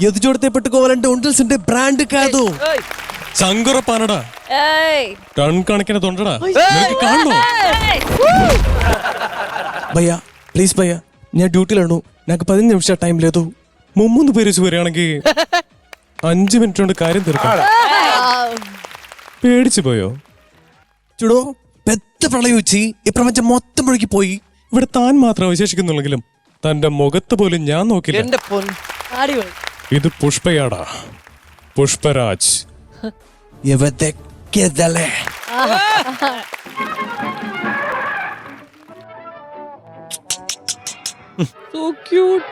ఎదుజోడితే పెట్టుకోవాలంటే ఉండాల్సిందే బ్రాండ్ కాదు చంగురపానడా టన్ కణకిన తొండడా കാണണോ భయ్యా ప్లీజ్ భయ్యా ഞാൻ ഡ്യൂട്ടിയിലാണ് నాకు 10 నిమిషం టైం లేదు മുമ്പൊന്ന് പേരിച്ച് വരികയാണെങ്കിൽ 5 മിനിറ്റ് കൊണ്ട് കാര്യം തീർക്കാം പേടിച്ചു പോയോ ചുടോ പെദ്ద പ്രളയം വെച്ച് ഈ പ്രപഞ്ചം മൊത്തം മുഴുകി പോയി ഇവിടെ താൻ മാത്രം അവശേഷിക്കുന്നുണ്ടെങ്കിലും തന്റെ മുഖത്ത് പോലും ഞാൻ നോക്കില്ല ഇത് പുഷ്പയാടാ Pushparaj So cute.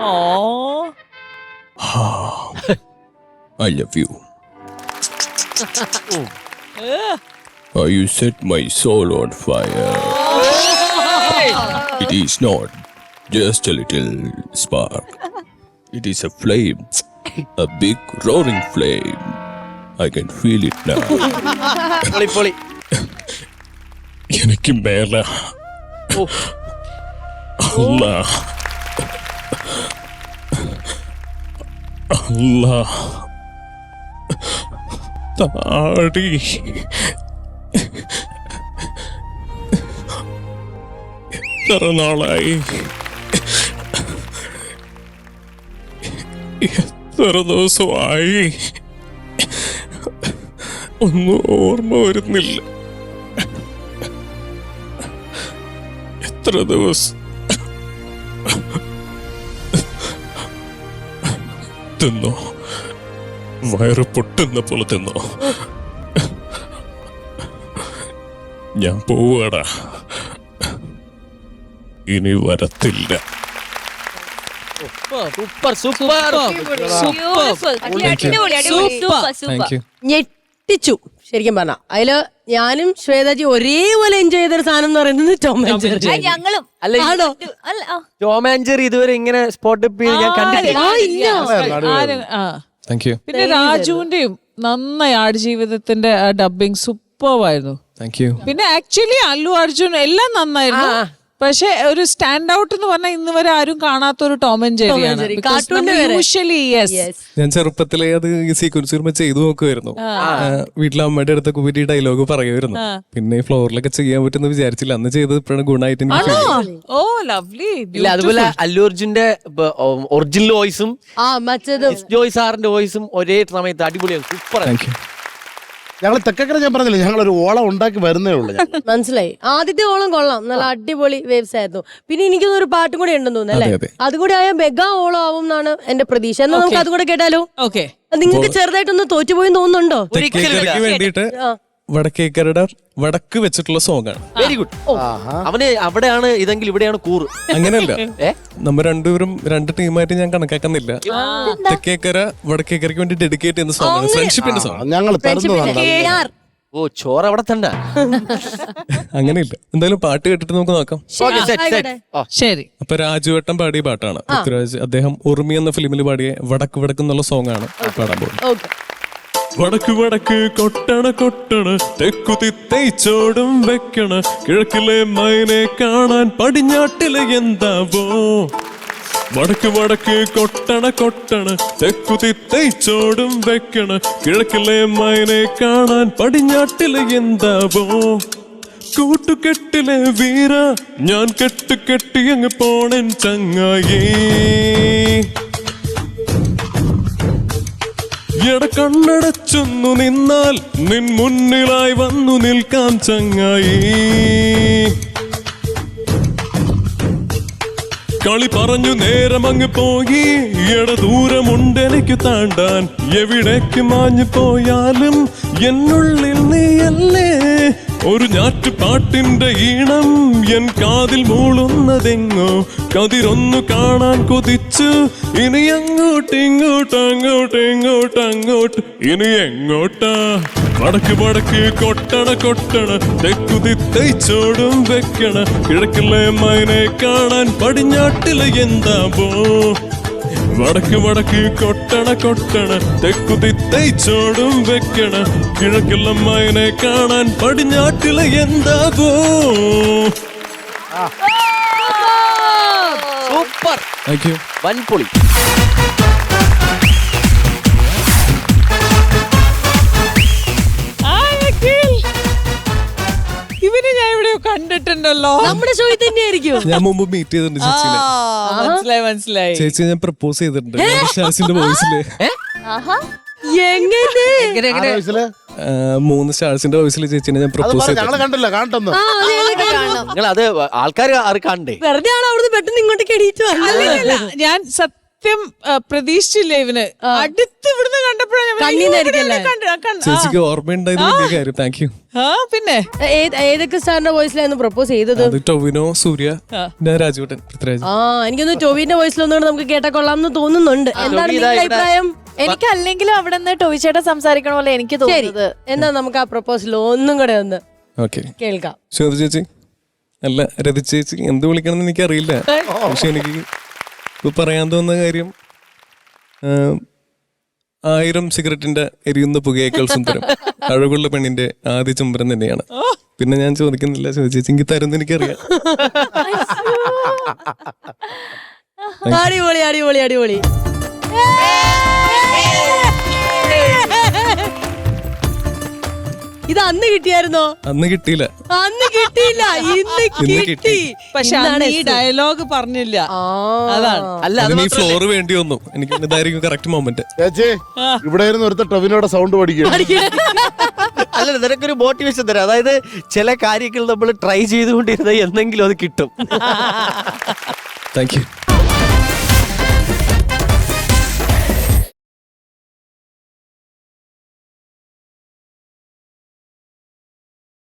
Aww. I love you. You set my soul on fire. It is not just a little spark. It is a flame, a big roaring flame. I can feel it now. എനിക്ക് മേല താടി എത്ര നാളായി എത്ര ദിവസമായി ഒന്നും ഓർമ്മ വരുന്നില്ല എത്ര ദിവസം തിന്നോ വയറ് പൊട്ടുന്ന പോലെ തിന്നോ ഞാൻ പോവാടാ ഇനി വരത്തില്ല ഞെട്ടിച്ചു ശരിക്കും പറഞ്ഞ അതില് ഞാനും ശ്വേതാജി ഒരേപോലെ എൻജോയ് ചെയ്തൊരു സാധനം എന്ന് പറയുന്നത് Tom and Jerry. Tom and Jerry ഇതുവരെ ഇങ്ങനെ സ്പോട്ട് ഞാൻ കണ്ടിട്ടില്ല. പിന്നെ രാജുവിന്റെയും നന്നായി ആടുജീവിതത്തിന്റെ ഡബിങ് സൂപ്പർവായിരുന്നു. പിന്നെ ആക്ച്വലി അല്ലു അർജുൻ എല്ലാം നന്നായിരുന്നു. പക്ഷെ ഒരു സ്റ്റാൻഡ് ഔട്ട് എന്ന് പറഞ്ഞാൽ ഇന്ന് വരെ ആരും കാണാത്ത ഒരു ടോം ആൻഡ് ജെറിയാണ്. ഞാൻ ചെറുപ്പത്തിലേ അത് ഈ സീക്വൻസ് വരുമ്പോ ചെയ്തു നോക്കുമായിരുന്നു. വീട്ടിലെ അമ്മയുടെ അടുത്തൊക്കെ പറ്റി ഡയലോഗ് പറയുമായിരുന്നു. പിന്നെ ഈ ഫ്ലോറിലൊക്കെ ചെയ്യാൻ പറ്റുന്ന വിചാരിച്ചില്ല. അന്ന് ചെയ്തത് ഇപ്പോഴാണ് ഗുണമായിട്ട് ഇല്ല. അതുപോലെ അല്ലു അർജുന്റെ ഒറിജിനൽ വോയിസും ജോയ് സാറിന്റെ വോയിസും ഒരേ സമയത്ത് അടിപൊളിയാണ്. സൂപ്പർ. ഞങ്ങൾ തെക്കക്കര ഞാൻ പറഞ്ഞില്ല, ഞങ്ങൾ ഒരു ഓളം ഉണ്ടാക്കി വരുന്നേ ഉള്ളൂ. മനസ്സിലായി. ആദ്യത്തെ ഓളം കൊള്ളാം, നല്ല അടിപൊളി വേവ്സ് ആയിരുന്നു. പിന്നെ എനിക്കൊന്നും ഒരു പാട്ടും കൂടി ഉണ്ടെന്ന് തോന്നുന്നു അല്ലേ? അതുകൂടി ആയ മെഗാ ഓളം ആവും എന്നാണ് എന്റെ പ്രതീക്ഷ. എന്നാ നമുക്ക് അതുകൂടെ കേട്ടാലോ? നിങ്ങൾക്ക് ചെറുതായിട്ടൊന്ന് തോറ്റുപോയി തോന്നുന്നുണ്ടോ? വേണ്ടിട്ട് വടക്കേക്കരുടെ വടക്ക് വെച്ചിട്ടുള്ള സോങ് ആണ്. Very good. അവന് അവിടെയാണ് ഇതെങ്കിൽ ഇവിടെയാണ് കൂറ്. അങ്ങനെയല്ല, നമ്മ രണ്ടുപേരും രണ്ട് ടീമായിട്ട് ഞാൻ കണക്കാക്കുന്നില്ല. തെക്കേക്കര വടക്കേക്കരയ്ക്ക് വേണ്ടി ഡെഡിക്കേറ്റ് ചെയ്യുന്ന സോങ് ആണ്, ഫ്രണ്ട്ഷിപ്പിന്റെ സോങ്. ഞങ്ങൾ ഓ ചോറ് അവിടെ തന്നെ. അങ്ങനെയില്ല. എന്തായാലും പാട്ട് കേട്ടിട്ട് നമുക്ക് നോക്കാം. ശരി. അപ്പൊ രാജുവേട്ടൻ പാടിയ പാട്ടാണ്. പൃഥ്വിരാജ് അദ്ദേഹം ഉറുമി എന്ന ഫിലിമിൽ പാടിയ വടക്ക് വടക്ക് എന്നുള്ള സോങ് ആണ് പാടാൻ പോകുന്നത്. വടക്ക് വടക്ക് കൊട്ടണ കൊട്ടണ തെക്കു തിത്തൈച്ചോടും വെക്കണ കിഴക്കിലെ മൈനെ കാണാൻ പടിഞ്ഞാട്ടിലെ എന്താവോ. വടക്ക് വടക്ക് കൊട്ടണ കൊട്ടണ തെക്കു തിത്തൈച്ചോടും വെക്കണ കിഴക്കിലെ മൈനെ കാണാൻ പടിഞ്ഞാട്ടിലെ എന്താവോ. കൂട്ടുകെട്ടിലെ വീര ഞാൻ കെട്ടി അങ്ങ് പോണൻ ചങ്ങായേ. എട കണ്ണടച്ചൊന്നു നിന്നാൽ നിൻ മുന്നിലായി വന്നു നിൽക്കാം ചങ്ങായി. കളി പറഞ്ഞു നേരം അങ്ങ് പോയി. എട ദൂരമുണ്ടെനിക്ക് താണ്ടാൻ. എവിടേക്ക് മാഞ്ഞു പോയാലും എന്നുള്ളിൽ നീയല്ലേ. ഒരു ഞാറ്റുപാട്ടിന്റെ ഈണം എൻ കാതിൽ മൂളുന്നതെങ്ങോ. കതിരൊന്നു കാണാൻ കൊതിച്ചു. ഇനി അങ്ങോട്ട് ഇങ്ങോട്ട് അങ്ങോട്ട് ഇങ്ങോട്ട് അങ്ങോട്ട് ഇനി എങ്ങോട്ടാ. വടക്ക് വടക്ക് കൊട്ടണ കൊട്ടണ തെക്കു തിത്തൈച്ചോടും വെക്കണ കിഴക്കിലെ മൈനെ കാണാൻ പടിഞ്ഞാട്ടിലെ എന്താവോ. വടക്ക് വടക്ക് കൊട്ടണ കൊട്ടണ തെക്കു തിത്തൈച്ചോടും വെക്കണ കിഴക്കിലെ മൈനെ കാണാൻ പടിഞ്ഞാട്ടിലെ എന്താവോ. Super, thank you. വൻപൊളി. ഇവന് ഞാൻ എവിടെയോ കണ്ടിട്ടുണ്ടല്ലോ. നമ്മുടെ ഷോയിൽ തന്നെയായിരിക്കും. ഞാൻ മുമ്പ് മീറ്റ് ചെയ്തിട്ടുണ്ട് ചേച്ചിനെ. മനസ്സിലായി മനസ്സിലായി. ചേച്ചി ഞാൻ പ്രപ്പോസ് ചെയ്തിട്ടുണ്ട് സ്റ്റാർസിന്റെ വോയിസില്. എങ്ങനെ ആറ് വയസ്സില് 3 സ്റ്റാർസിന്റെ വോയിസിൽ ചേച്ചിനെ ഞാൻ അത് പ്രപ്പോസ് പറഞ്ഞ ഞങ്ങള് ചെയ്തിട്ടുണ്ട്. കണ്ടില്ല കാണട്ടെന്ന്. നിങ്ങൾ അത് ആൾക്കാർ കാണണ്ടേ? വെറുതെ ആൾ അവിടുന്ന് പെട്ടെന്ന് ഇങ്ങോട്ടേക്ക് എണീറ്റു അല്ലല്ല, ഞാൻ സത്യം പ്രതീക്ഷിച്ചില്ല ഇവന്. അടുത്ത് ഇവിടുന്ന് കണ്ടപ്പോഴാണ് ഞാൻ കണ്ണീന്നായിരിക്കല്ലേ? ചേച്ചിക്ക് ഓർമ്മയുണ്ടായത് വലിയ കാര്യം. Thank you. പിന്നെ ഏതൊക്കെ സ്റ്റാറിന്റെ വോയിസിലായിരുന്നു പ്രപ്പോസ് ചെയ്തത്? അത് ടൊവിനോ, സൂര്യ, ഞാൻ രാജുവേട്ടൻ, പൃഥ്വിരാജ്. എനിക്കൊന്ന് ടൊവിന്റെ വോയിസിലൊന്നുകൂടെ നമുക്ക് കേട്ടാ കൊള്ളാമെന്ന് തോന്നുന്നുണ്ട്. എന്താണ് നിങ്ങളുടെ അഭിപ്രായം? എനിക്ക് അല്ലെങ്കിലും അവിടെ നിന്ന് ടോവിച്ചേട്ടൻ സംസാരിക്കണ പോലെ എനിക്ക് തോന്നുന്നത്. എന്നാ നമുക്ക് ആ പ്രപ്പോസൽ ഒന്നും കൂടെ ഒന്ന് ഓക്കെ. കേൾക്കാം. ശ്വേത ചേച്ചി അല്ല രതി ചേച്ചി എന്ത് വിളിക്കണമെന്ന് എനിക്കറിയില്ല. പക്ഷെ എനിക്ക് ഇപ്പൊ പറയാൻ തോന്നുന്ന കാര്യം 1000 സിഗരറ്റിന്റെ എരിയുന്ന പുകയേക്കാൾ സുന്ദരം അഴകുള്ള പെണ്ണിന്റെ ആദ്യ ചുംബനം തന്നെയാണ്. പിന്നെ ഞാൻ ചോദിക്കുന്നില്ല, ശ്വേത ചേച്ചി എനിക്ക് തരുന്ന എനിക്കറിയാം. അടിപൊളി അടിപൊളി അടിപൊളി. ഇത് അന്ന് കിട്ടിയായിരുന്നോ? അന്ന് കിട്ടിയില്ല. അന്ന് കിട്ടിയില്ല, ഇന്ന് കിട്ടി. പക്ഷെ അന്ന് ഈ ഡയലോഗ് പറഞ്ഞില്ല. അതാണ്. അല്ല അതിന് ഈ ഫ്ലോർ വേണ്ടി വന്നു. എനിക്ക് ഇതായിരിക്കും കറക്റ്റ് മൊമെന്റ്. ചേച്ചി ഇവിടെ ഇരുന്ന് ഒരുത്ത ടൊവിനോടെ സൗണ്ട് പഠിക്കും. അല്ല, നിനക്കൊരു മോട്ടിവേഷൻ തരാം. അതായത് ചില കാര്യങ്ങൾ നമ്മൾ ട്രൈ ചെയ്തുകൊണ്ടിരുന്നത് എന്തെങ്കിലും അത് കിട്ടും. Thank you.